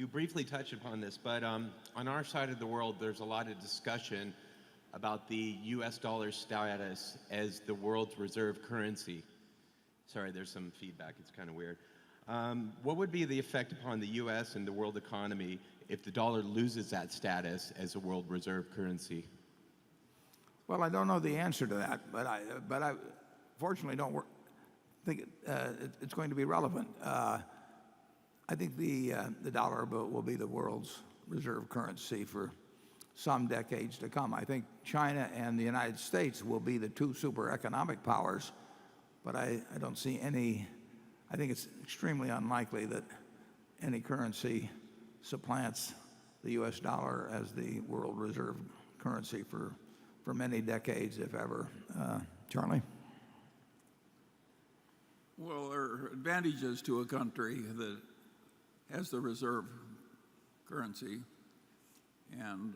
You briefly touched upon this, but on our side of the world, there's a lot of discussion about the U.S. dollar status as the world's reserve currency. Sorry, there's some feedback. It's kind of weird. What would be the effect upon the U.S. and the world economy if the dollar loses that status as a world reserve currency? Well, I don't know the answer to that, but I fortunately don't think it's going to be relevant. I think the dollar will be the world's reserve currency for some decades to come. I think China and the United States will be the two super economic powers, but I don't see any. I think it's extremely unlikely that any currency supplants the U.S. dollar as the world reserve currency for many decades, if ever. Charlie? Well, there are advantages to a country that has the reserve currency, and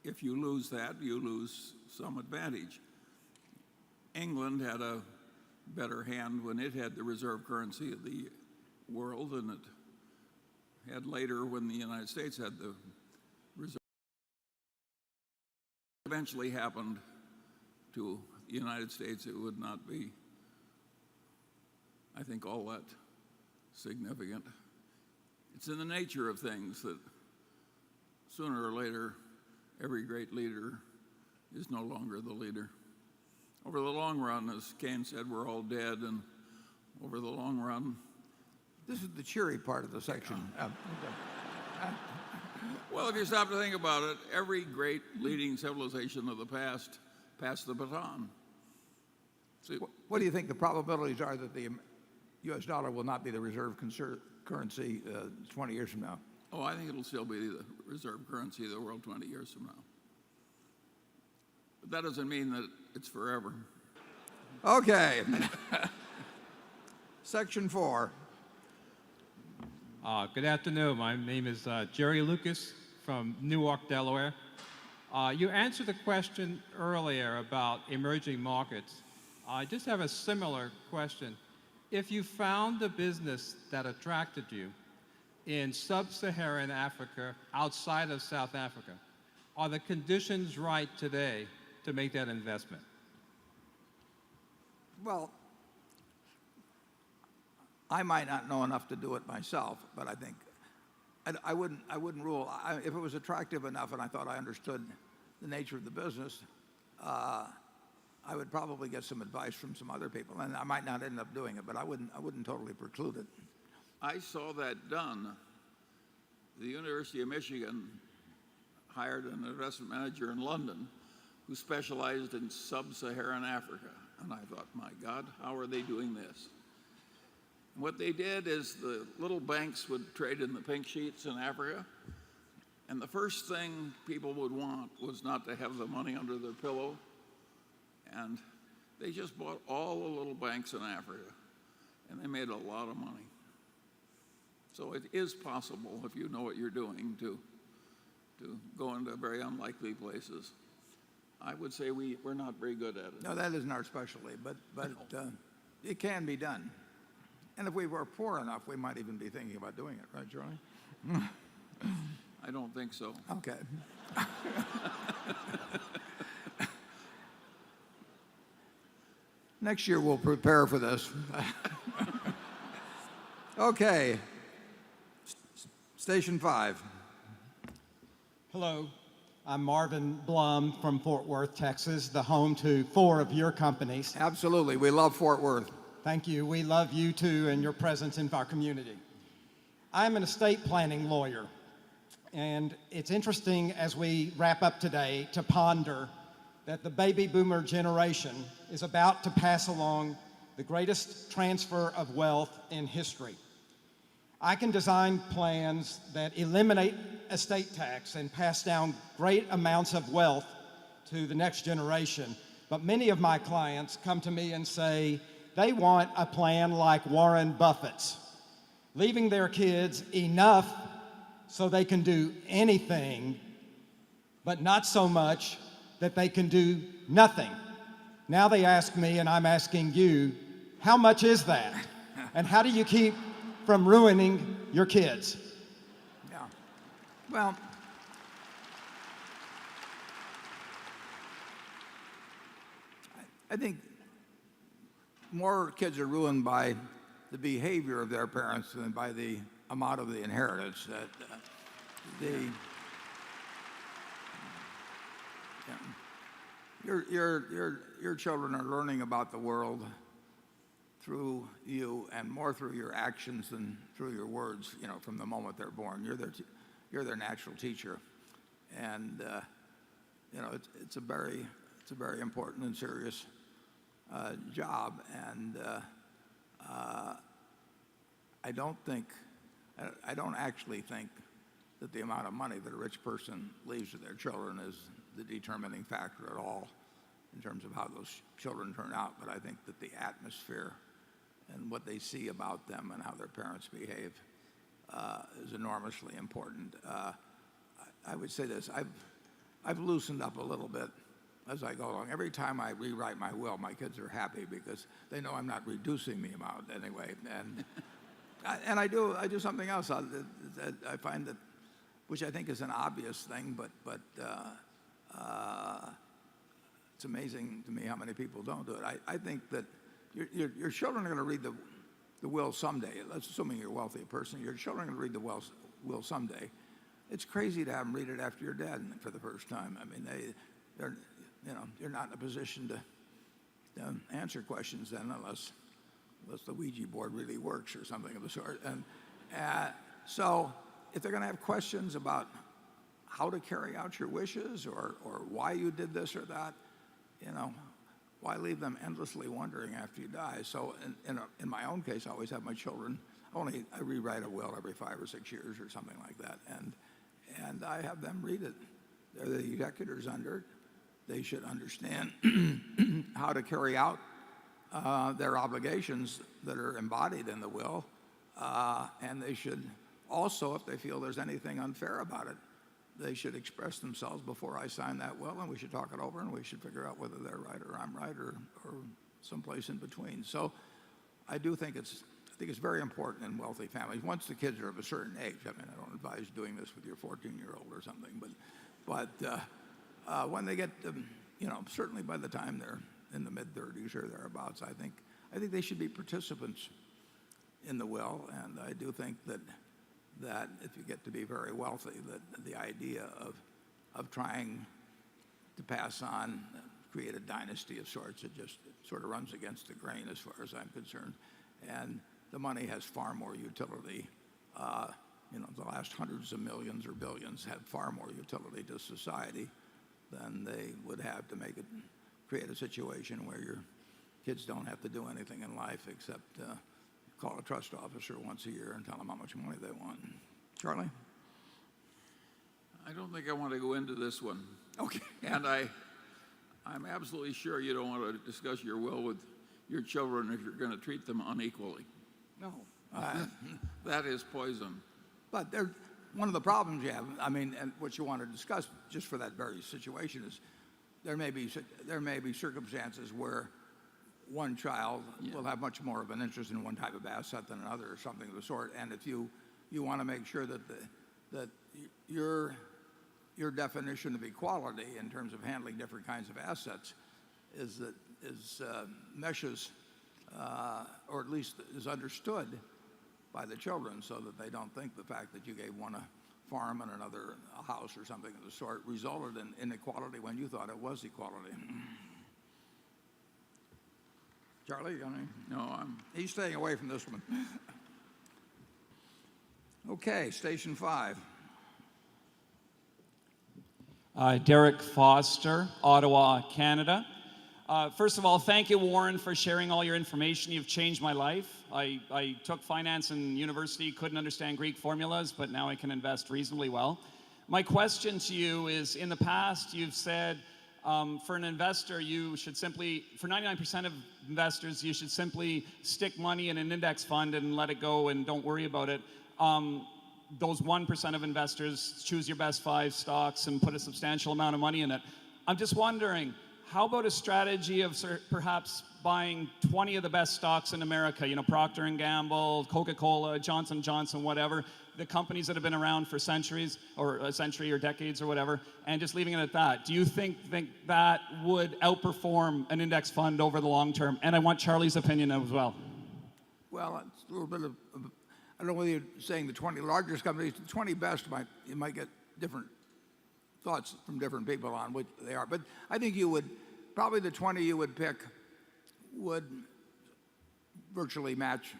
if you lose that, you lose some advantage. England had a better hand when it had the reserve currency of the world than it had later when the United States had the reserve. Eventually happened to the United States, it would not be, I think, all that significant. It's in the nature of things that sooner or later every great leader is no longer the leader. Over the long run, as Keynes said, we're all dead, and over the long run. This is the cheery part of the section. Well, if you stop to think about it, every great leading civilization of the past passed the baton. See, what do you think the probabilities are that the U.S. dollar will not be the reserve currency 20 years from now? Oh, I think it'll still be the reserve currency of the world 20 years from now. But that doesn't mean that it's forever. Okay. Section 4. Good afternoon. My name is Jerry Lucas from Newark, Delaware. You answered the question earlier about emerging markets. I just have a similar question. If you found a business that attracted you in sub-Saharan Africa, outside of South Africa, are the conditions right today to make that investment? Well, I might not know enough to do it myself, but I think I wouldn't rule. If it was attractive enough and I thought I understood the nature of the business, I would probably get some advice from some other people, and I might not end up doing it, but I wouldn't totally preclude it. I saw that done. The University of Michigan hired an investment manager in London who specialized in sub-Saharan Africa. And I thought, my God, how are they doing this? And what they did is the little banks would trade in the pink sheets in Africa. And the first thing people would want was not to have the money under their pillow. And they just bought all the little banks in Africa. And they made a lot of money. So it is possible, if you know what you're doing, to go into very unlikely places. I would say we're not very good at it. No, that isn't our specialty, but it can be done. And if we were poor enough, we might even be thinking about doing it, right, Charlie? I don't think so. Okay. Next year we'll prepare for this. Okay. Station 5. Hello, I'm Marvin Blum from Fort Worth, Texas, the home to 4 of your companies. Absolutely. We love Fort Worth. Thank you. We love you too and your presence in our community. I'm an estate planning lawyer, and it's interesting as we wrap up today to ponder that the baby boomer generation is about to pass along the greatest transfer of wealth in history. I can design plans that eliminate estate tax and pass down great amounts of wealth to the next generation. But many of my clients come to me and say they want a plan like Warren Buffett's, leaving their kids enough so they can do anything, but not so much that they can do nothing. Now they ask me, and I'm asking you, how much is that? And how do you keep from ruining your kids. Yeah. Well, I think more kids are ruined by the behavior of their parents than by the amount of the inheritance. That the your children are learning about the world through you, and more through your actions than through your words. From the moment they're born, you're their natural teacher, and it's a very important and serious job. And I don't actually think that the amount of money that a rich person leaves to their children is the determining factor at all in terms of how those children turn out. But I think that the atmosphere and what they see about them and how their parents behave is enormously important. I would say this: I've loosened up a little bit as I go along. Every time I rewrite my will, my kids are happy because they know I'm not reducing the amount anyway. And I do something else. I find that, which I think is an obvious thing, but it's amazing to me how many people don't do it. I think that your children are going to read the will someday. That's assuming you're a wealthy person. Your children are going to read the will someday. It's crazy to have them read it after you're dead for the first time. I mean, you're not in a position to answer questions then, unless the Ouija board really works or something of the sort. And so if they're going to have questions about how to carry out your wishes or why you did this or that, why leave them endlessly wondering after you die? So in my own case, I always have my children, I rewrite a will every 5 or 6 years or something like that. And I have them read it. They're the executors under it. They should understand how to carry out their obligations that are embodied in the will. And they should also, if they feel there's anything unfair about it, they should express themselves before I sign that will, and we should talk it over, and we should figure out whether they're right or I'm right, or someplace in between. So I think it's very important in wealthy families. Once the kids are of a certain age, I mean, I don't advise doing this with your 14-year-old or something, but when they get to, certainly by the time they're in the mid-30s or thereabouts, I think they should be participants in the will. And I do think that if you get to be very wealthy, that the idea of trying to pass on, create a dynasty of sorts, it sort of runs against the grain as far as I'm concerned. And the money has far more utility. The last hundreds of millions or billions have far more utility to society than they would have to create a situation where your kids don't have to do anything in life except call a trust officer once a year and tell them how much money they want. Charlie? I don't think I want to go into this one. Okay. And I'm absolutely sure you don't want to discuss your will with your children if you're going to treat them unequally. No. That is poison. But one of the problems you have, and what you want to discuss just for that very situation is there may be circumstances where one child will have much more of an interest in one type of asset than another, or something of the sort. And if you want to make sure that your definition of equality in terms of handling different kinds of assets meshes, or at least is understood by the children, so that they don't think the fact that you gave one a farm and another a house or something of the sort resulted in inequality when you thought it was equality. Charlie, you got any? No, He's staying away from this one. Okay, station 5. Derek Foster, Ottawa, Canada. First of all, thank you, Warren, for sharing all your information. You've changed my life. I took finance in university, couldn't understand Greek formulas, but now I can invest reasonably well. My question to you is, in the past, you've said for an investor, for 99% of investors, you should simply stick money in an index fund and let it go and don't worry about it. Those 1% of investors choose your best 5 stocks and put a substantial amount of money in it. I'm just wondering, how about a strategy of perhaps buying 20 of the best stocks in America? You know, Procter and Gamble, Coca-Cola, Johnson & Johnson, whatever, the companies that have been around for centuries or a century or decades or whatever, and just leaving it at that. Do you think that would outperform an index fund over the long term? And I want Charlie's opinion as well. Well, it's a little bit of, I don't know whether you're saying the 20 largest companies, the 20 best, you might get different thoughts from different people on what they are. But I think you would, probably the 20 you would pick would virtually match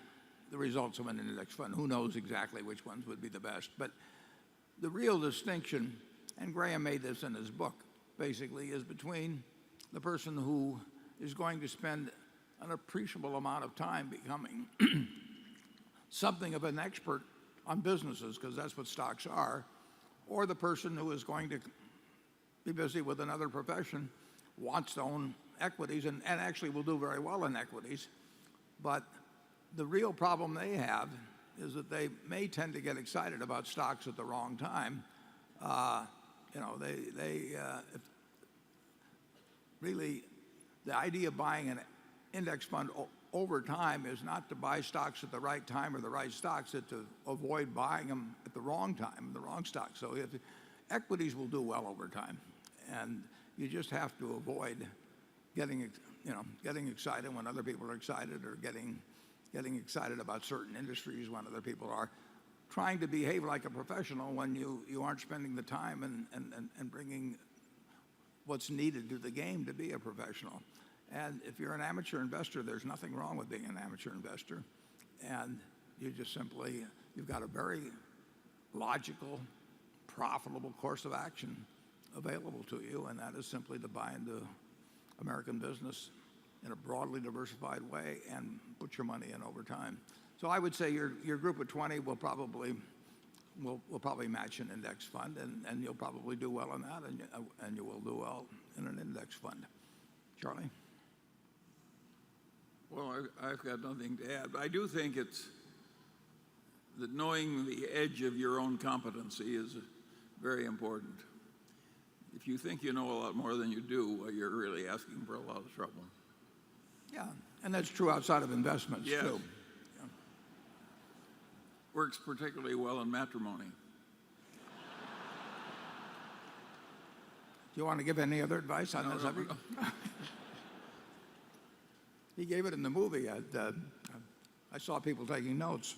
the results of an index fund. Who knows exactly which ones would be the best. But the real distinction, and Graham made this in his book, basically, is between the person who is going to spend an appreciable amount of time becoming something of an expert on businesses, because that's what stocks are, or the person who is going to be busy with another profession, wants to own equities, and actually will do very well in equities. But the real problem they have is that they may tend to get excited about stocks at the wrong time. Really, the idea of buying an index fund over time is not to buy stocks at the right time or the right stocks, it's to avoid buying them at the wrong time, the wrong stocks. So equities will do well over time, and you just have to avoid getting excited when other people are excited, or getting excited about certain industries when other people are. Trying to behave like a professional when you aren't spending the time and bringing what's needed to the game to be a professional. And if you're an amateur investor, there's nothing wrong with being an amateur investor. And you just simply, you've got a very logical, profitable course of action available to you, and that is simply to buy into American business in a broadly diversified way and put your money in over time. So I would say your group of 20 will probably match an index fund, and you'll probably do well in that, and you will do well in an index fund. Charlie? Well, I've got nothing to add, but I do think it's that knowing the edge of your own competency is very important. If you think you know a lot more than you do, well, you're really asking for a lot of trouble. Yeah, and that's true outside of investments, Yes. too. Yeah. Works particularly well in matrimony. Do you want to give any other advice on this? No. He gave it in the movie. I saw people taking notes.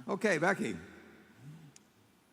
Okay, Becky.